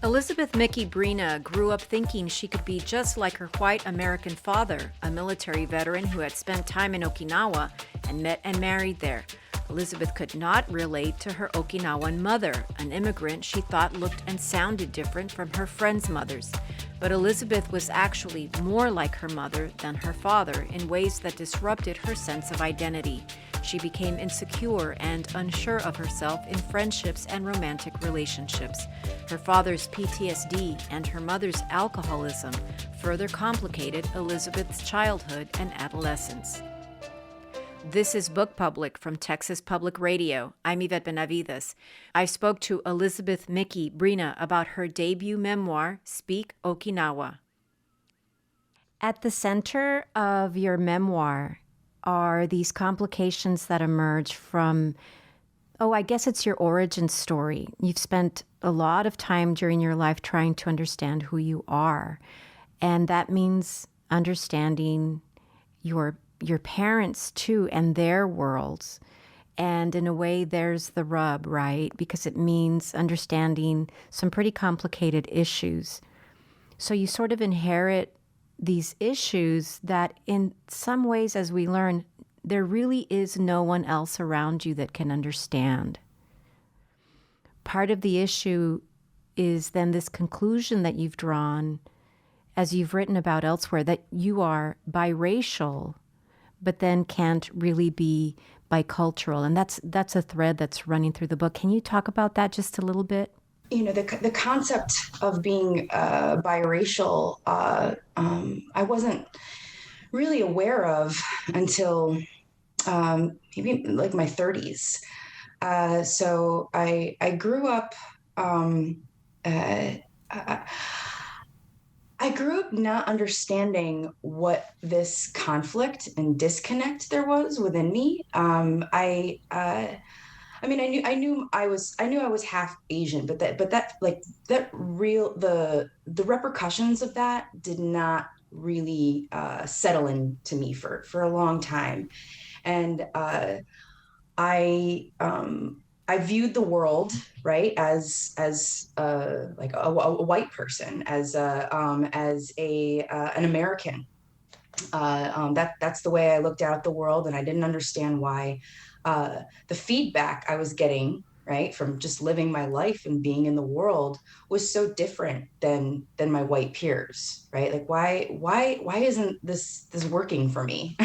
Elizabeth Miki Brina grew up thinking she could be just like her white American father, a military veteran who had spent time in Okinawa and met and married there. Elizabeth could not relate to her Okinawan mother, an immigrant she thought looked and sounded different from her friends' mothers. But Elizabeth was actually more like her mother than her father in ways that disrupted her sense of identity. She became insecure and unsure of herself in friendships and romantic relationships. Her father's PTSD and her mother's alcoholism further complicated Elizabeth's childhood and adolescence. This is Book Public from Texas Public Radio. I'm Yvette Benavides. I spoke to Elizabeth Miki Brina about her debut memoir, Speak Okinawa. At the center of your memoir are these complications that emerge from, I guess it's your origin story. You've spent a lot of time during your life trying to understand who you are. And that means understanding your parents too and their worlds. And in a way, there's the rub, right? Because it means understanding some pretty complicated issues. So you sort of inherit these issues that in some ways, as we learn, there really is no one else around you that can understand. Part of the issue is then this conclusion that you've drawn, as you've written about elsewhere, that you are biracial, but then can't really be bicultural. And that's a thread that's running through the book. Can you talk about that just a little bit? You know, the concept of being biracial, I wasn't really aware of until maybe like my 30s. So I grew up. I grew up not understanding what this conflict and disconnect there was within me. I knew I was half Asian, but that real the repercussions of that did not really settle into me for a long time, and I viewed the world, right, as like a white person, as an American. That's the way I looked out at the world, and I didn't understand why the feedback I was getting, right, from just living my life and being in the world was so different than my white peers, right? Like why isn't this working for me?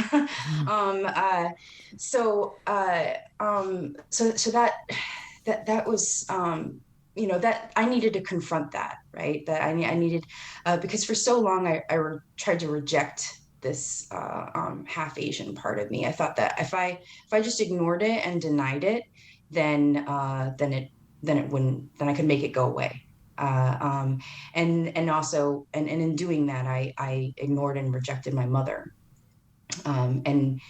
So that was that I needed to confront that, right? That I needed because for so long I tried to reject this half Asian part of me. I thought that if I just ignored it and denied it, then I could make it go away. And also in doing that, I ignored and rejected my mother, and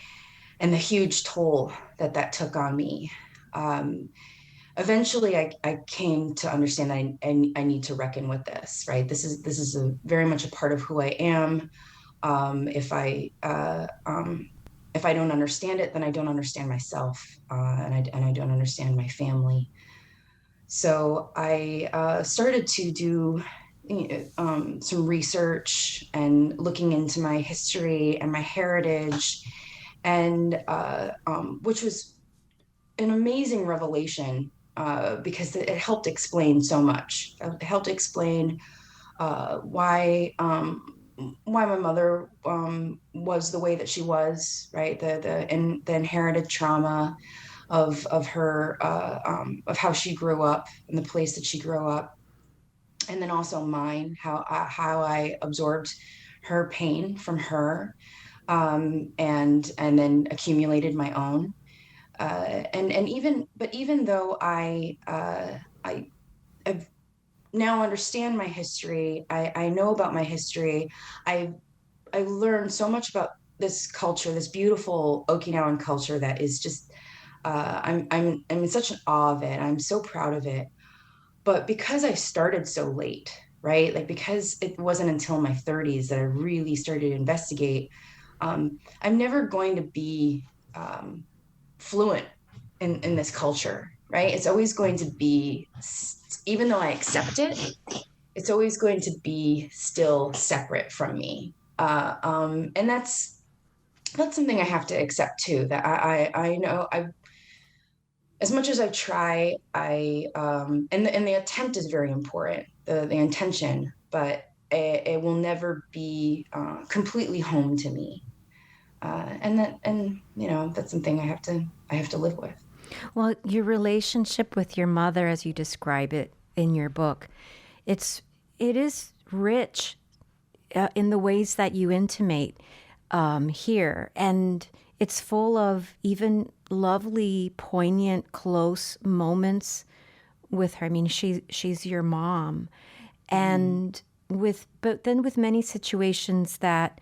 the huge toll that took on me. Eventually, I came to understand I need to reckon with this. Right, this is very much a part of who I am. If I don't understand it, then I don't understand myself, and I don't understand my family. So I started to do some research and looking into my history and my heritage, and which was an amazing revelation because it helped explain so much. It helped explain why my mother was the way that she was, right? The inherited trauma of her of how she grew up and the place that she grew up, and then also mine, how I absorbed her pain from her, and then accumulated my own, and even though I now understand my history, I know about my history, I learned so much about this culture, this beautiful Okinawan culture that is just I'm in such an awe of it. I'm so proud of it. But because I started so late, right? Like because it wasn't until my 30s that I really started to investigate, I'm never going to be fluent in this culture, right? It's always going to be, even though I accept it, it's always going to be still separate from me. And that's something I have to accept too. That I know I, as much as I try, and the attempt is very important, the intention, but it will never be completely home to me. And that's something I have to live with. Well, your relationship with your mother, as you describe it in your book, it's it is rich in the ways that you intimate here, and it's full of even lovely, poignant, close moments with her. I mean, she's your mom, Mm-hmm. and but then with many situations that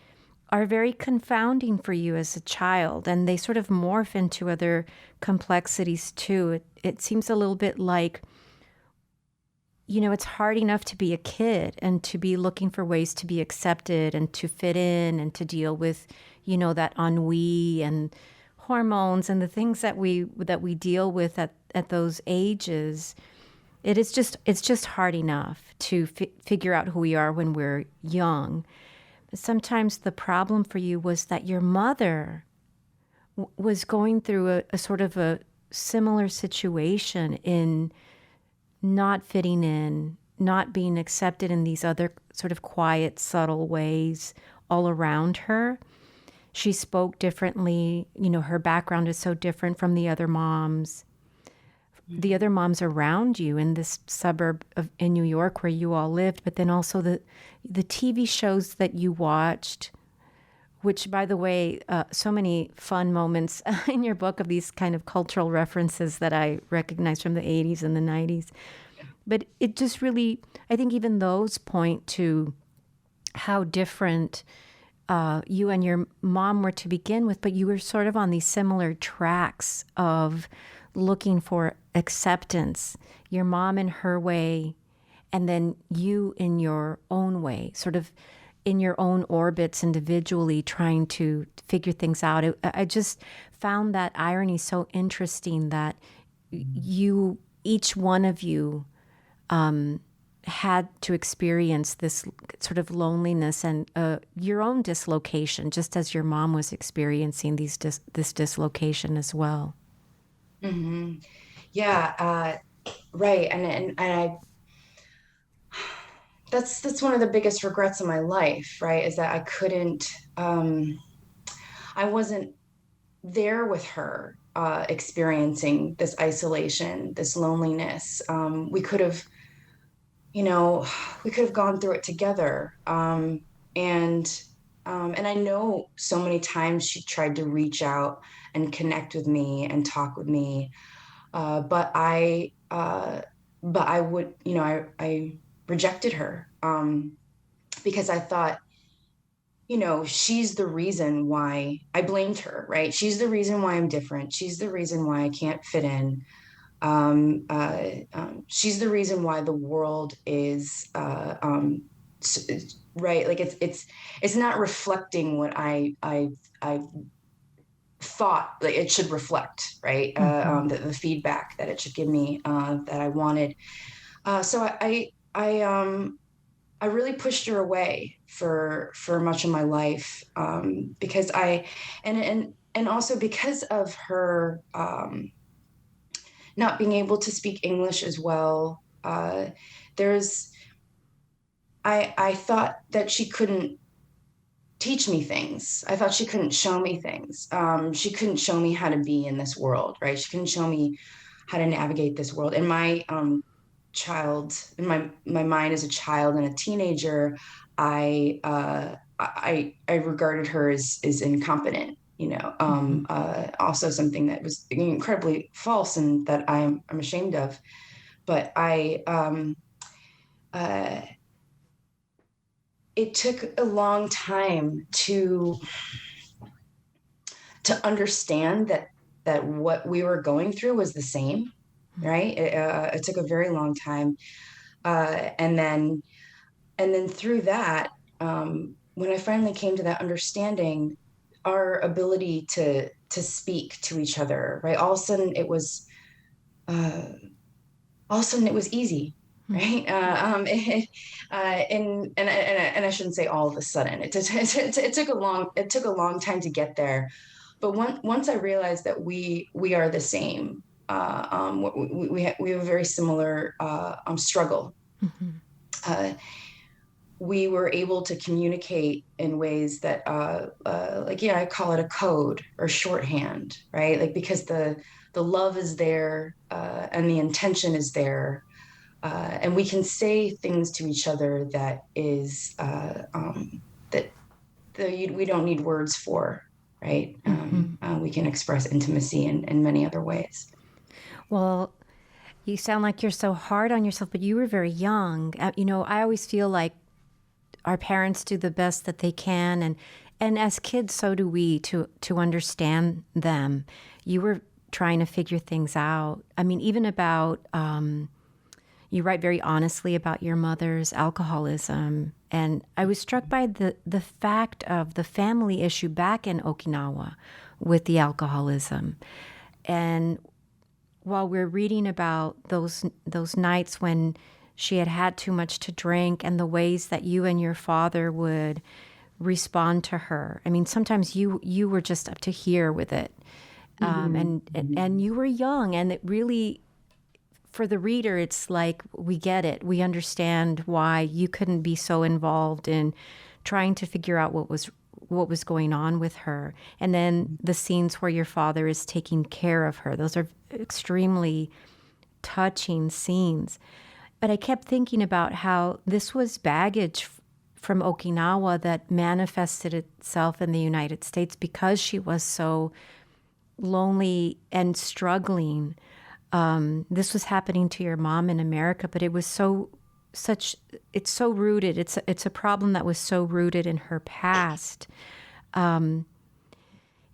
are very confounding for you as a child, and they sort of morph into other complexities too. It seems a little bit like, it's hard enough to be a kid and to be looking for ways to be accepted and to fit in and to deal with, that ennui and hormones and the things that we deal with at those ages. It's just hard enough to figure out who we are when we're young. Sometimes the problem for you was that your mother was going through a sort of a similar situation in not fitting in, not being accepted in these other sort of quiet, subtle ways all around her. She spoke differently. Her background is so different from the other moms around you in this suburb in New York where you all lived, but then also the TV shows that you watched, which, by the way, so many fun moments in your book of these kind of cultural references that I recognize from the 80s and the 90s. But it just really, I think even those point to how different you and your mom were to begin with, but you were sort of on these similar tracks of looking for acceptance, your mom in her way, and then you in your own way, sort of in your own orbits individually trying to figure things out. I just found that irony so interesting that each one of you had to experience this sort of loneliness and your own dislocation, just as your mom was experiencing this dislocation as well. Mm-hmm. Yeah, right. And I that's one of the biggest regrets of my life, right? Is that I wasn't there with her, experiencing this isolation, this loneliness. You know, we could have gone through it together. And and I know so many times she tried to reach out and connect with me and talk with me, uh, but I uh, but I would, I rejected her, because I thought, she's the reason why I blamed her, right? She's the reason why I'm different. She's the reason why I can't fit in. She's the reason why the world is right. Like it's not reflecting what I thought like it should reflect, right? Mm-hmm. The feedback that it should give me, that I wanted. So I really pushed her away for much of my life, because and also because of her, not being able to speak English as well. There's I thought that she couldn't teach me things. I thought she couldn't show me things. She couldn't show me how to be in this world, right? She couldn't show me how to navigate this world. And in my mind as a child and a teenager, I regarded her as incompetent. Mm-hmm. Also something that was incredibly false and that I'm ashamed of. But uh, it took a long time to understand that what we were going through was the same, right? It took a very long time, and then through that, when I finally came to that understanding, our ability to speak to each other, right? Uh, all of a sudden it was easy. right? And I shouldn't say all of a sudden. It took a long time to get there, but once I realized that we are the same, we have a very similar struggle. Mm-hmm. Uh, we were able to communicate in ways that, like, I call it a code or shorthand, right? Like, because the love is there, and the intention is there, and we can say things to each other that is that we don't need words for, right? Mm-hmm. We can express intimacy in many other ways. Well, you sound like you're so hard on yourself, but you were very young. I always feel like our parents do the best that they can, and as kids, so do we to understand them. You were trying to figure things out. I mean, even about you write very honestly about your mother's alcoholism, and I was struck by the fact of the family issue back in Okinawa with the alcoholism. And while we're reading about those nights when she had too much to drink and the ways that you and your father would respond to her. I mean, sometimes you were just up to here with it, and you were young, and it really, for the reader, it's like we get it, we understand why you couldn't be so involved in trying to figure out what was going on with her, and then the scenes where your father is taking care of her. Those are extremely touching scenes. But I kept thinking about how this was baggage from Okinawa that manifested itself in the United States because she was so lonely and struggling. This was happening to your mom in America, but it was it's so rooted. It's a problem that was so rooted in her past.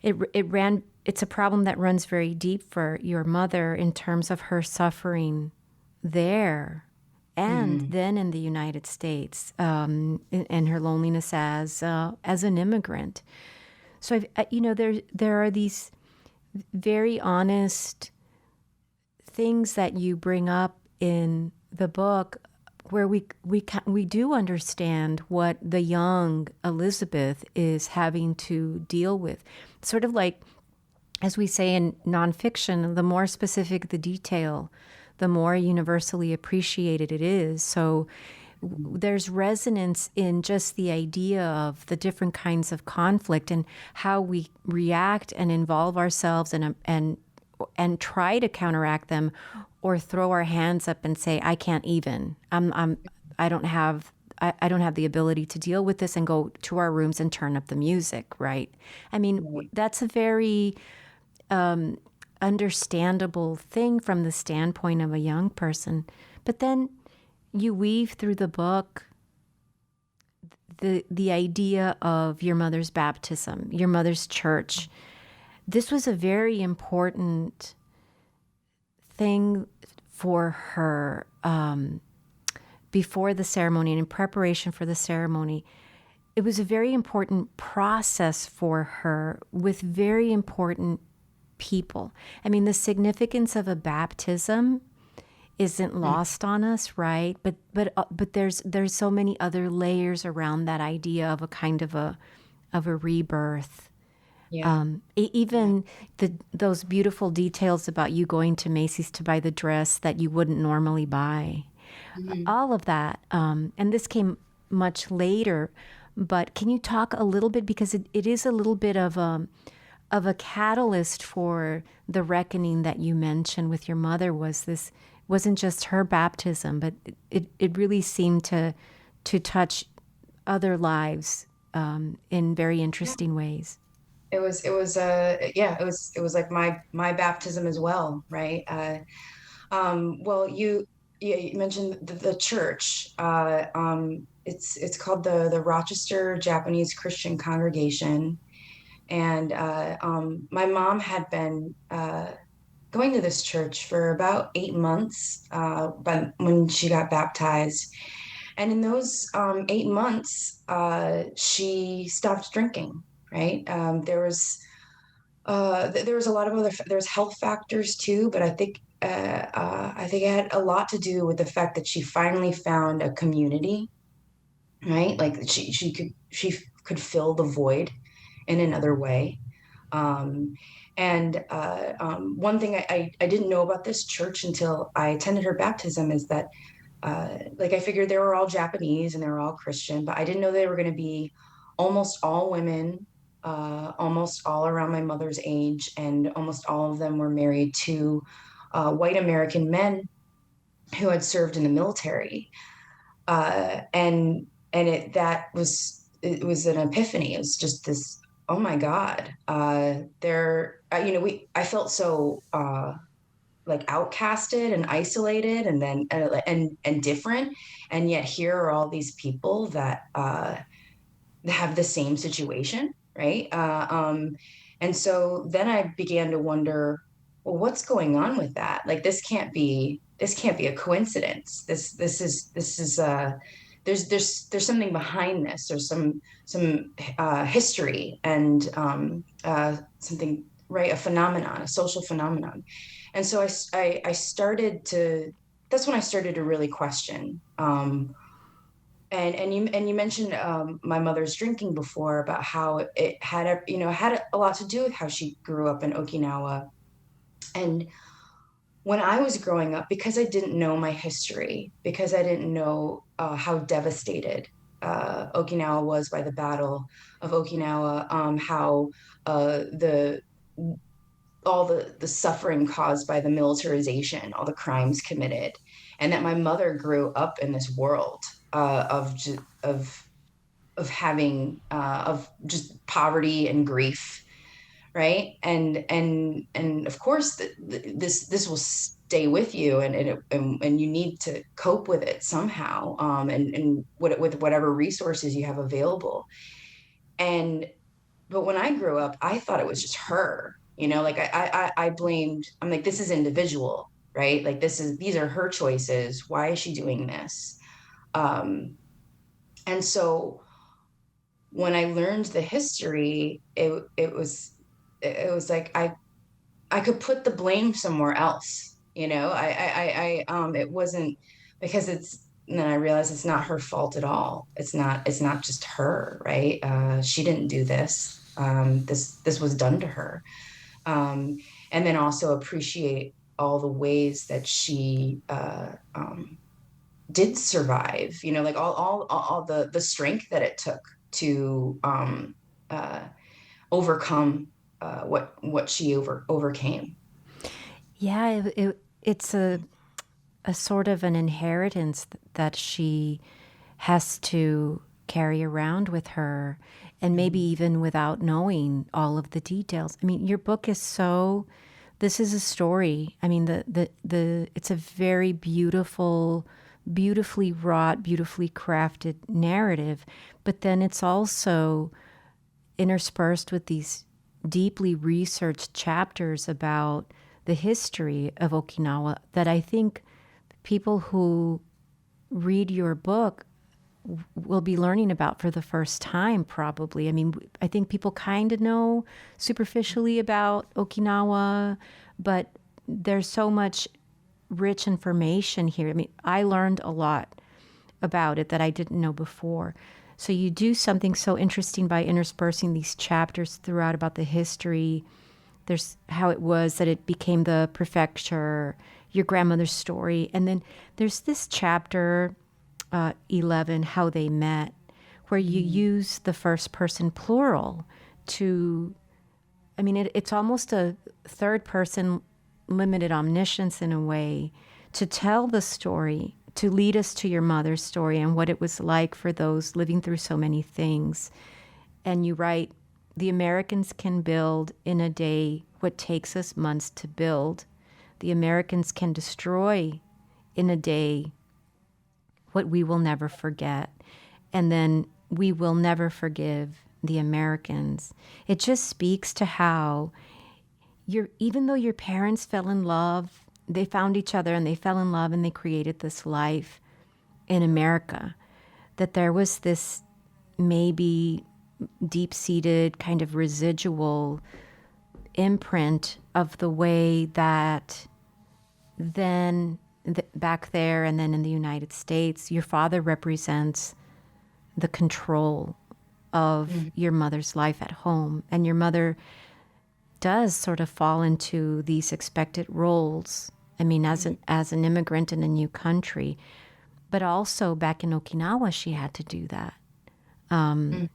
It's a problem that runs very deep for your mother in terms of her suffering there. And then in the United States, and her loneliness as an immigrant. So there are these very honest things that you bring up in the book, where we do understand what the young Elizabeth is having to deal with. Sort of like, as we say in nonfiction, the more specific the detail, the more universally appreciated it is. So there's resonance in just the idea of the different kinds of conflict and how we react and involve ourselves and try to counteract them, or throw our hands up and say, I can't even. I don't have the ability to deal with this, and go to our rooms and turn up the music, right? I mean, that's a very understandable thing from the standpoint of a young person. But then you weave through the book the idea of your mother's baptism, your mother's church. This was a very important thing for her before the ceremony and in preparation for the ceremony. It was a very important process for her with very important people. I mean, the significance of a baptism isn't lost on us, right? But there's so many other layers around that idea of a kind of a rebirth. Yeah. Even those beautiful details about you going to Macy's to buy the dress that you wouldn't normally buy. All of that. And this came much later, but can you talk a little bit, because it is a little bit of a catalyst for the reckoning that you mentioned with your mother. Wasn't just her baptism, but it really seemed to touch other lives in very interesting ways. It was it was like my baptism as well, right? Well, you mentioned the church. It's called the Rochester Japanese Christian Congregation, and my mom had been going to this church for about 8 months, but when she got baptized. And in those 8 months, she stopped drinking, right? There was There was a lot of there's health factors too, but I think it had a lot to do with the fact that she finally found a community, right? Like she could fill the void in another way. Um, One thing I didn't know about this church until I attended her baptism is that like I figured they were all Japanese and they were all Christian, but I didn't know they were going to be almost all women, almost all around my mother's age, and almost all of them were married to white American men who had served in the military. And it was an epiphany. It was just this, oh my God, I felt so like outcasted and isolated and different, and yet here are all these people that have the same situation, right? And so then I began to wonder, well, what's going on with that? Like this can't be a coincidence. This is there's something behind this. There's some history and something, right, a phenomenon, a social phenomenon. And so I started to, that's when I started to really question. And you mentioned my mother's drinking before, about how it had had a lot to do with how she grew up in Okinawa. And when I was growing up, because I didn't know my history, because I didn't know how devastated Okinawa was by the Battle of Okinawa, how the all the suffering caused by the militarization, all the crimes committed, and that my mother grew up in this world of having of just poverty and grief, right? And of course, this will stay with you, and you need to cope with it somehow, with whatever resources you have available. And but when I grew up, I thought it was just her, like I blamed, I'm like, this is individual, right? Like these are her choices. Why is she doing this? Um, and so when I learned the history, it was like I could put the blame somewhere else. It wasn't, because and then I realized it's not her fault at all. It's not just her, right? She didn't do this. This was done to her. Um, and then also appreciate all the ways that she did survive, like all the strength that it took to uh, overcome what she overcame. Yeah, it's a sort of an inheritance that she has to carry around with her, and maybe even without knowing all of the details. I mean, your book is so, this is a story. I mean, it's a very beautiful, beautifully wrought, beautifully crafted narrative, but then it's also interspersed with these deeply researched chapters about the history of Okinawa that I think people who read your book will be learning about for the first time, probably. I mean, I think people kind of know superficially about Okinawa, but there's so much rich information here. I mean, I learned a lot about it that I didn't know before. So you do something so interesting by interspersing these chapters throughout about the history. There's how it was that it became the prefecture, your grandmother's story. And then there's this chapter, 11, how they met, where you use the first person plural to, I mean, it's almost a third person limited omniscience in a way to tell the story, to lead us to your mother's story and what it was like for those living through so many things. And you write, the Americans can build in a day what takes us months to build. The Americans can destroy in a day what we will never forget. And then we will never forgive the Americans. It just speaks to how even though your parents fell in love, they found each other and they fell in love and they created this life in America, that there was this maybe deep-seated kind of residual imprint of the way that then back there and then in the United States, your father represents the control of your mother's life at home. And your mother does sort of fall into these expected roles. I mean, as an immigrant in a new country, but also back in Okinawa, she had to do that. And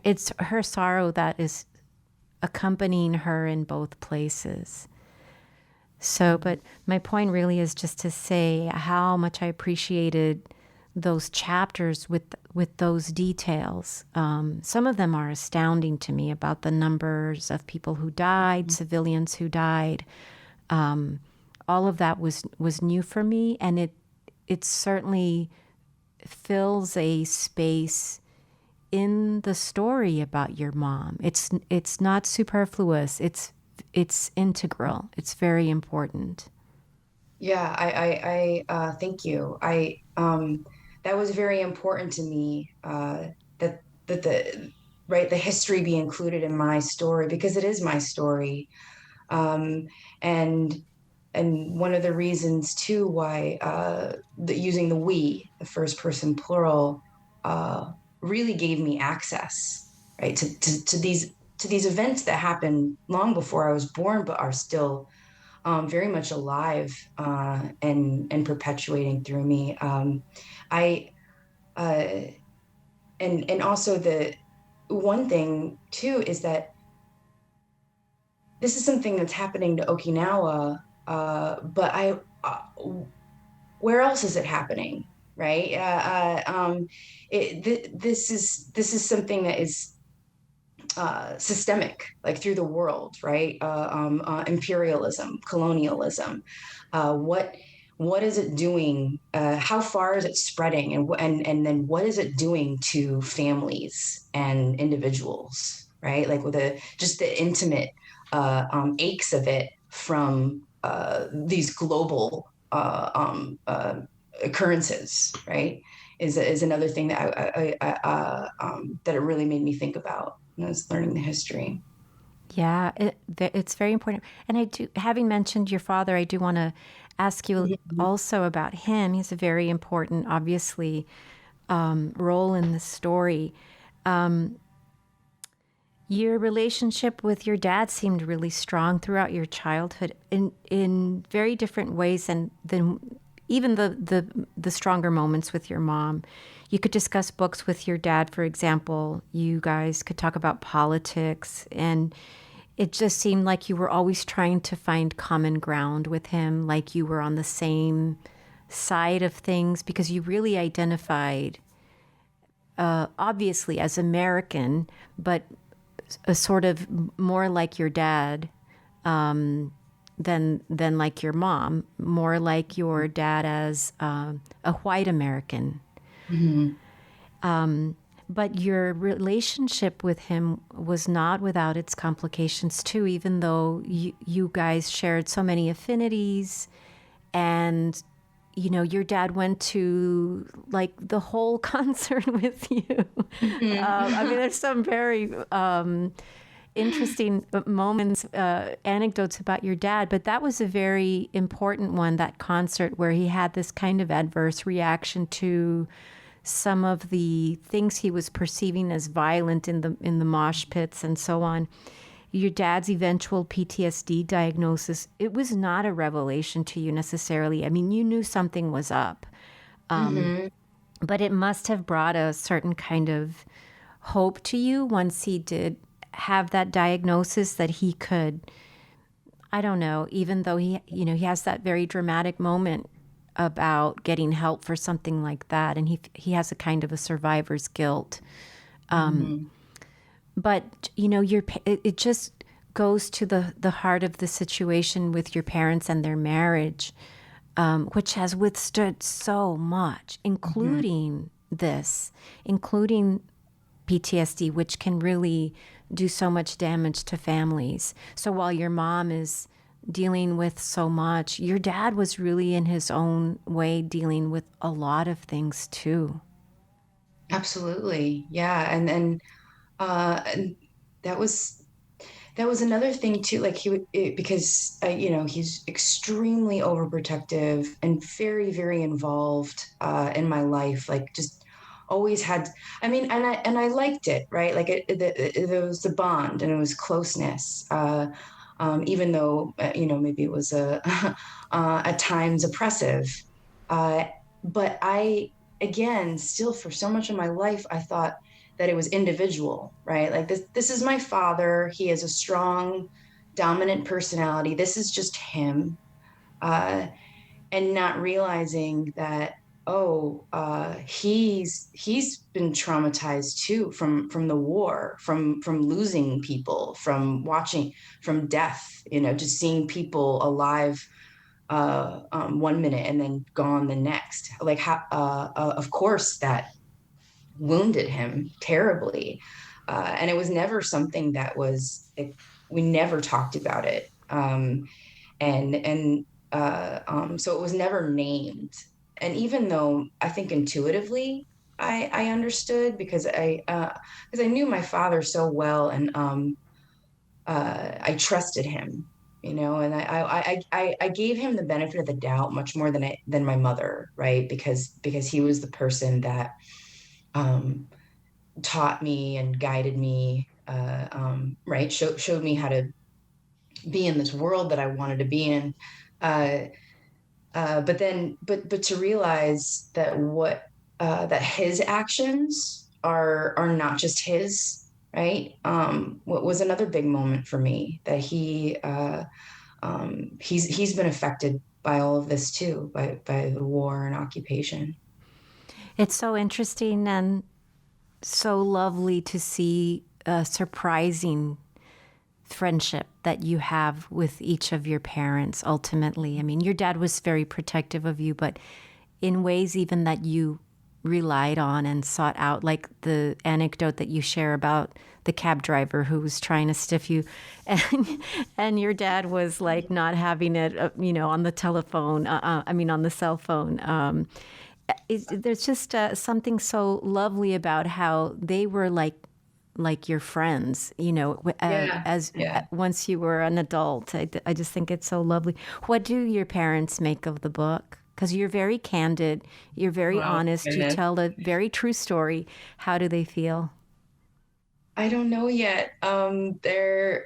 it's her sorrow that is accompanying her in both places. So, but my point really is just to say how much I appreciated those chapters with those details. Some of them are astounding to me about the numbers of people who died, civilians who died. All of that was new for me, and it certainly fills a space in the story about your mom. It's not superfluous. It's integral. It's very important. Yeah, I thank you. That was very important to me, that the right, the history be included in my story, because it is my story. Um, and one of the reasons too why using the we, the first person plural, really gave me access, right, to these events that happened long before I was born, but are still very much alive, and perpetuating through me. I uh, and also the one thing too is that this is something that's happening to Okinawa, but where else is it happening, right? This is something that is systemic, like through the world, right? Imperialism, colonialism. What is it doing? How far is it spreading, and then what is it doing to families and individuals, right? Like with just the intimate aches of it from these global occurrences, right? Is another thing that that it really made me think about when I was learning the history. Yeah, it's very important. And I do, having mentioned your father, I do want to ask you Mhm. also about him. He's a very important, obviously, role in the story. Your relationship with your dad seemed really strong throughout your childhood in very different ways than even the stronger moments with your mom. You could discuss books with your dad, for example. You guys could talk about politics, and it just seemed like you were always trying to find common ground with him, like you were on the same side of things, because you really identified, obviously, as American, but a sort of more like your dad, than like your mom, more like your dad as a white American. Mhm. But your relationship with him was not without its complications too, even though you guys shared so many affinities. And your dad went to like the whole concert with you. I mean, there's some very interesting moments, anecdotes about your dad, but that was a very important one, that concert where he had this kind of adverse reaction to some of the things he was perceiving as violent in the mosh pits and so on. Your dad's eventual PTSD diagnosis, it was not a revelation to you necessarily. I mean, you knew something was up, Mhm. but it must have brought a certain kind of hope to you once he did have that diagnosis, that he could, I don't know, even though he has that very dramatic moment about getting help for something like that, and he has a kind of a survivor's guilt. Mhm. But it just goes to the heart of the situation with your parents and their marriage, which has withstood so much, Mhm. including PTSD, which can really do so much damage to families. So while your mom is dealing with so much, your dad was really in his own way dealing with a lot of things too. Absolutely. Yeah. And that was that was another thing too. Like because he's extremely overprotective and very, very involved in my life. Like just always had. I mean, and I liked it, right? Like there was the bond and it was closeness. Even though maybe it was at times oppressive. Uh, but I again, still for so much of my life, I thought that it was individual, right? Like this is my father. He has a strong, dominant personality. This is just him. Uh, and not realizing that, he's been traumatized too from the war, from losing people, from watching, from death, just seeing people alive 1 minute and then gone the next. Like how of course that wounded him terribly. And it was never something we never talked about it. And so it was never named. And even though I think intuitively I understood because I knew my father so well, and I trusted him, and I gave him the benefit of the doubt much more than my mother, right? Because he was the person that um, taught me and guided me, right? Showed me how to be in this world that I wanted to be in. Uh, but to realize that his actions are not just his, right? What was another big moment for me, that he's been affected by all of this too, by the war and occupation. It's so interesting and so lovely to see a surprising friendship that you have with each of your parents ultimately. I mean, your dad was very protective of you, but in ways even that you relied on and sought out, like the anecdote that you share about the cab driver who was trying to stiff you, and your dad was like not having it, on the telephone. On the cell phone. There's just something so lovely about how they were like your friends, Yeah, as yeah. once you were an adult. I just think it's so lovely. What do your parents make of the book? Because you're very candid, you're very Wow, honest, you goodness. tell a very true story. How do they feel? I don't know yet. They're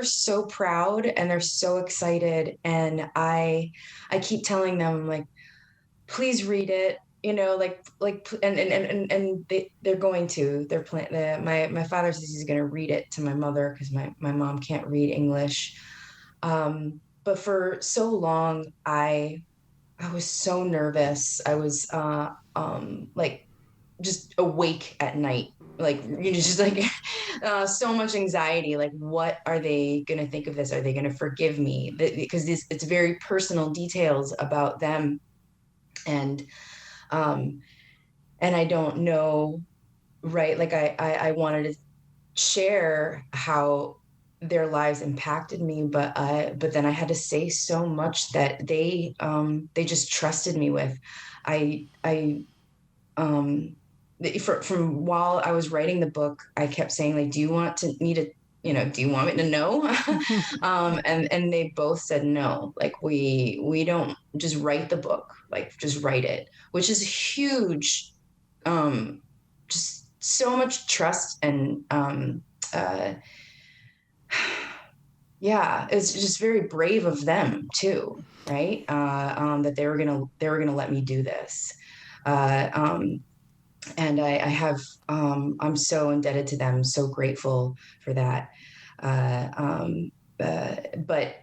so proud and they're so excited, and I keep telling them, like, please read it. They're going to. My father says he's going to read it to my mother because my mom can't read English. But for so long, I was so nervous. I was like just awake at night, like just like so much anxiety. Like, what are they going to think of this? Are they going to forgive me? Because it's very personal details about them, and um and I don't know, right? Like I wanted to share how their lives impacted me, but then I had to say so much that they just trusted me with. I um from while I was writing the book, I kept saying, like, do you want to me to do you want me to know? And they both said no. Like, we don't, just write the book, like just write it, which is huge. Just so much trust, and uh yeah, it's just very brave of them too, right? That they were gonna let me do this. Uh, and I have I'm so indebted to them, so grateful for that. Uh, um, but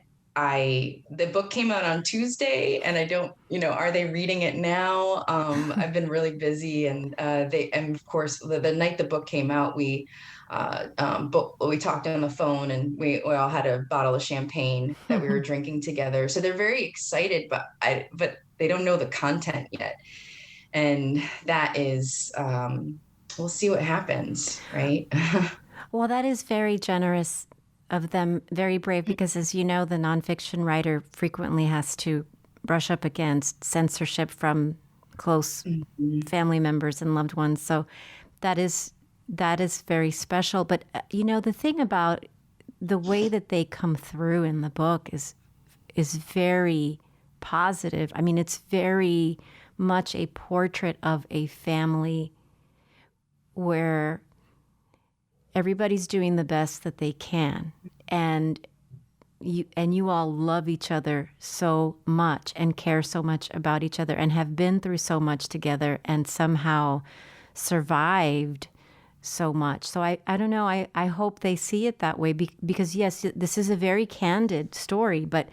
the book came out on Tuesday, and I don't, are they reading it now? I've been really busy, and and of course, the night the book came out, but we talked on the phone, and we all had a bottle of champagne that we were drinking together. So they're very excited, but they don't know the content yet, and that is, we'll see what happens, right? Well, that is very generous of them, very brave, because as you know, the nonfiction writer frequently has to brush up against censorship from close Mhm. family members and loved ones. So that is That is very special. But, the thing about the way that they come through in the book is very positive. I mean, it's very much a portrait of a family where everybody's doing the best that they can. And you all love each other so much and care so much about each other and have been through so much together and somehow survived so much. So I don't know. I hope they see it that way because, yes, this is a very candid story, but,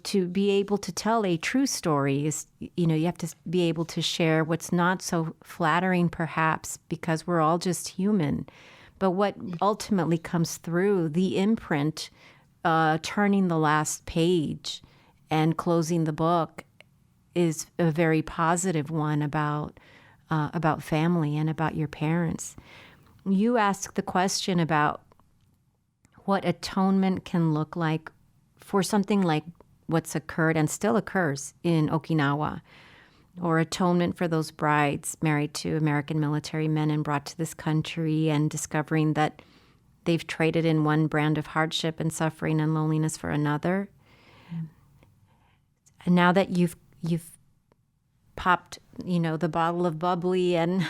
to be able to tell a true story is, you have to be able to share what's not so flattering perhaps because we're all just human. But what ultimately comes through, the imprint, turning the last page and closing the book is a very positive one about family and about your parents. You asked the question about what atonement can look like for something like what's occurred and still occurs in Okinawa, or atonement for those brides married to American military men and brought to this country and discovering that they've traded in one brand of hardship and suffering and loneliness for another. And now that you've popped, the bottle of bubbly and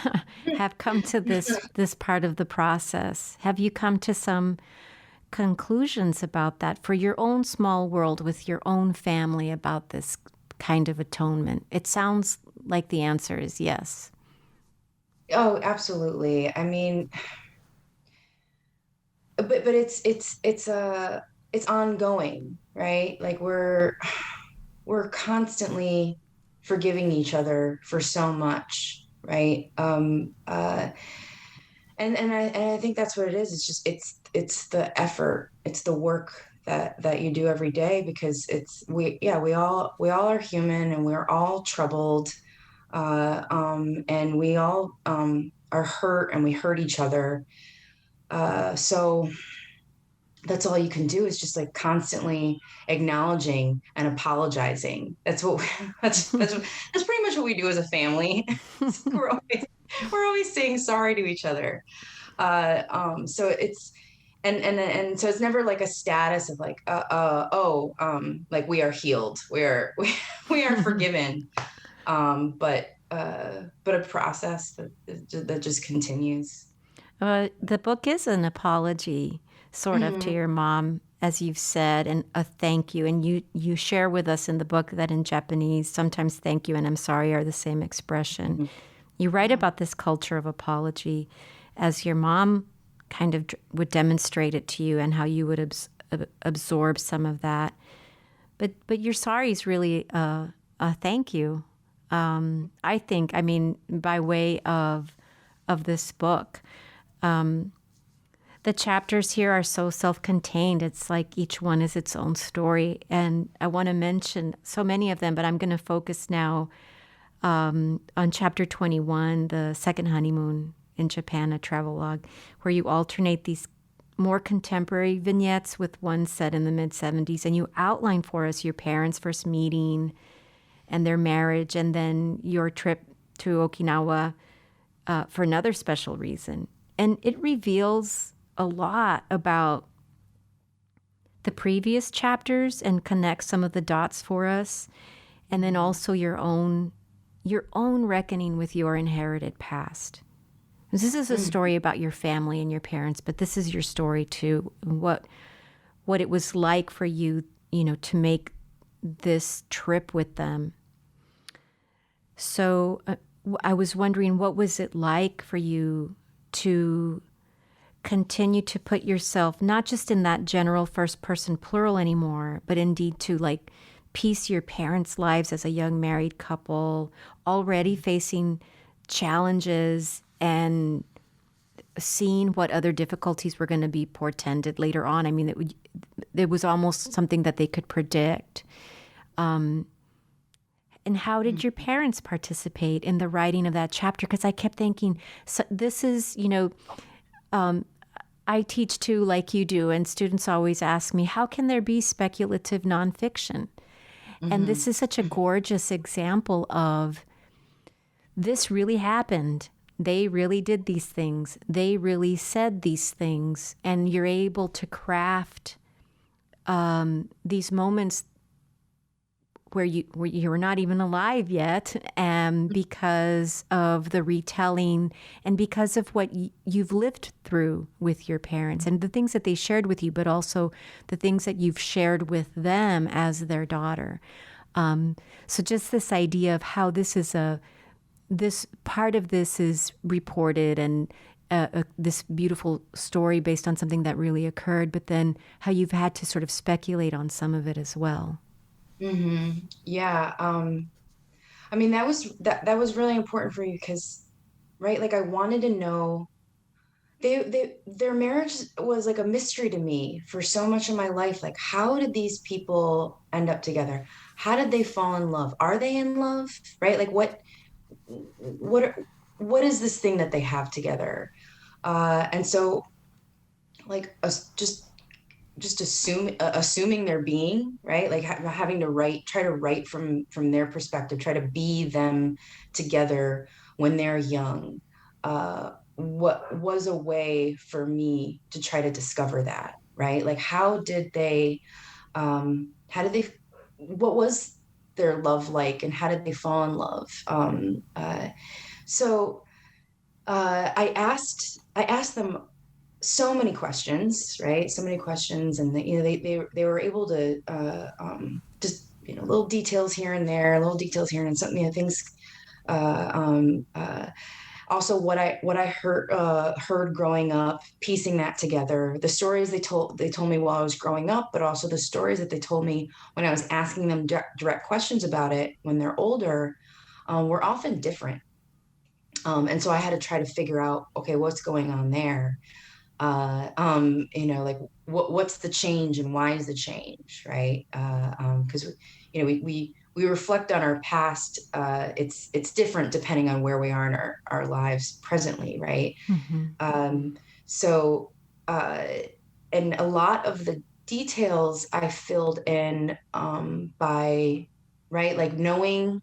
have come to this part of the process, have you come to some conclusions about that for your own small world with your own family about this kind of atonement? It sounds like the answer is yes. Oh, absolutely. I mean, but it's ongoing, right? Like we're constantly forgiving each other for so much, right? And I think that's what it is. It's just it's the effort, it's the work that you do every day, because we all are human and we're all troubled, and we all are hurt and we hurt each other. So that's all you can do is just like constantly acknowledging and apologizing. That's what that's pretty much what we do as a family. we're always saying sorry to each other. So it's and so it's never like a status of like like we are healed, we are forgiven, but a process that just continues. The book is an apology, sort of, to your mom, as you've said, and a thank you. And you share with us in the book that in Japanese, sometimes thank you and I'm sorry are the same expression. You write about this culture of apology as your mom kind of would demonstrate it to you and how you would absorb some of that. But your sorry is really a thank you. I think, by way of this book. The chapters here are so self-contained. It's like each one is its own story. And I want to mention so many of them, but I'm going to focus now on chapter 21, the second honeymoon in Japan, a travelogue, where you alternate these more contemporary vignettes with one set in the mid-'70s, and you outline for us your parents' first meeting and their marriage, and then your trip to Okinawa for another special reason. And it reveals a lot about the previous chapters and connects some of the dots for us, and then also your own reckoning with your inherited past. This is a story about your family and your parents, but this is your story too. What it was like for you, to make this trip with them. So I was wondering, what was it like for you to continue to put yourself not just in that general first person plural anymore, but indeed to like piece your parents' lives as a young married couple, already facing challenges and seeing what other difficulties were going to be portended later on. It was almost something that they could predict. And how did your parents participate in the writing of that chapter? Because I kept thinking, so this is, I teach too, like you do, and students always ask me, how can there be speculative nonfiction? And this is such a gorgeous example of this really happened. they really did these things. They really said these things. And you're able to craft these moments where you're not even alive yet, because of the retelling and because of what you've lived through with your parents and the things that they shared with you, but also the things that you've shared with them as their daughter. So just this idea of how this part of this is reported and this beautiful story based on something that really occurred, but then how you've had to sort of speculate on some of it as well. Yeah. I mean, that was really important for you because, right? Like I wanted to know their marriage was like a mystery to me for so much of my life. Like, how did these people end up together? How did they fall in love? Are they in love? Right? Like what what is this thing that they have together? And so like just assuming their being, right? Like having to try to write from their perspective, try to be them together when they're young. What was a way for me to try to discover that, right? Like how did they, what was their love like, and how did they fall in love? So I asked them so many questions, right? So many questions, and they were able to just little details here and there, little details here and something, things. Uh, um, uh, Also, what I heard growing up, piecing that together, the stories they told me while I was growing up, but also the stories that they told me when I was asking them direct questions about it when they're older, were often different. And so I had to try to figure out, okay, what's going on there. Like what's the change and why is the change, right? Because we reflect on our past. It's different depending on where we are in our lives presently, right? Mm-hmm. Um, so uh, and a lot of the details I filled in by right, like knowing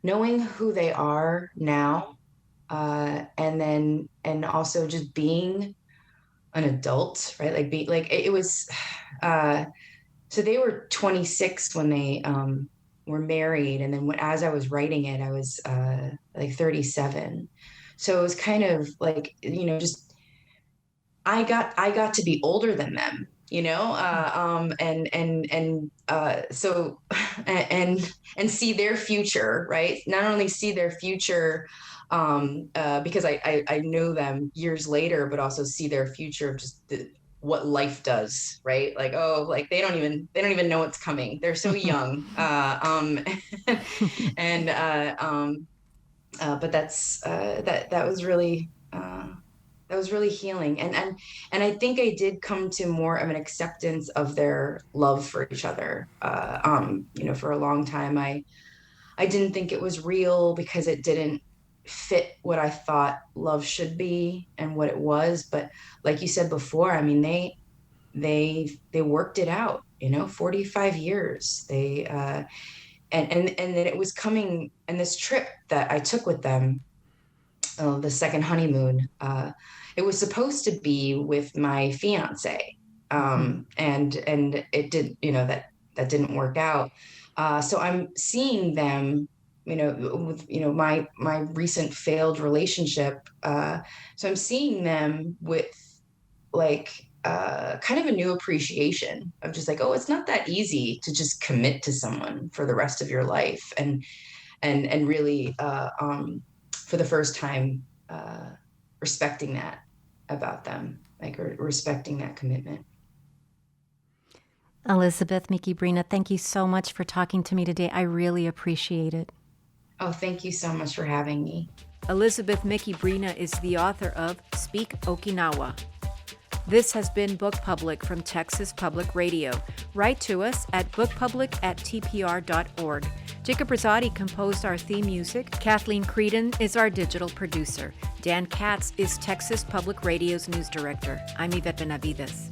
who they are now, and also just being an adult, right? Like be like it was uh so they were 26 when they were married, and then as I was writing it, I was like 37. So it was kind of like, just I got to be older than them, so and see their future, right? Not only see their future, because I know them years later, but also see their future of just what life does, right? Like, oh, like they don't even know what's coming. They're so young, and but that was really. That was really healing, and I think I did come to more of an acceptance of their love for each other. For a long time, I didn't think it was real because it didn't fit what I thought love should be and what it was. But like you said before, I mean, they worked it out. 45 years. They and then it was coming, and this trip that I took with them, the second honeymoon. It was supposed to be with my fiance, and it did. That didn't work out. So I'm seeing them, with my recent failed relationship. So I'm seeing them with like kind of a new appreciation of just like, oh, it's not that easy to just commit to someone for the rest of your life, and really for the first time respecting that about them, like respecting that commitment. Elizabeth, Miki Brina, thank you so much for talking to me today. I really appreciate it. Oh, thank you so much for having me. Elizabeth Miki Brina is the author of Speak Okinawa. This has been Book Public from Texas Public Radio. Write to us at bookpublic@tpr.org. Jacob Rosati composed our theme music. Kathleen Creedon is our digital producer. Dan Katz is Texas Public Radio's news director. I'm Yvette Benavides.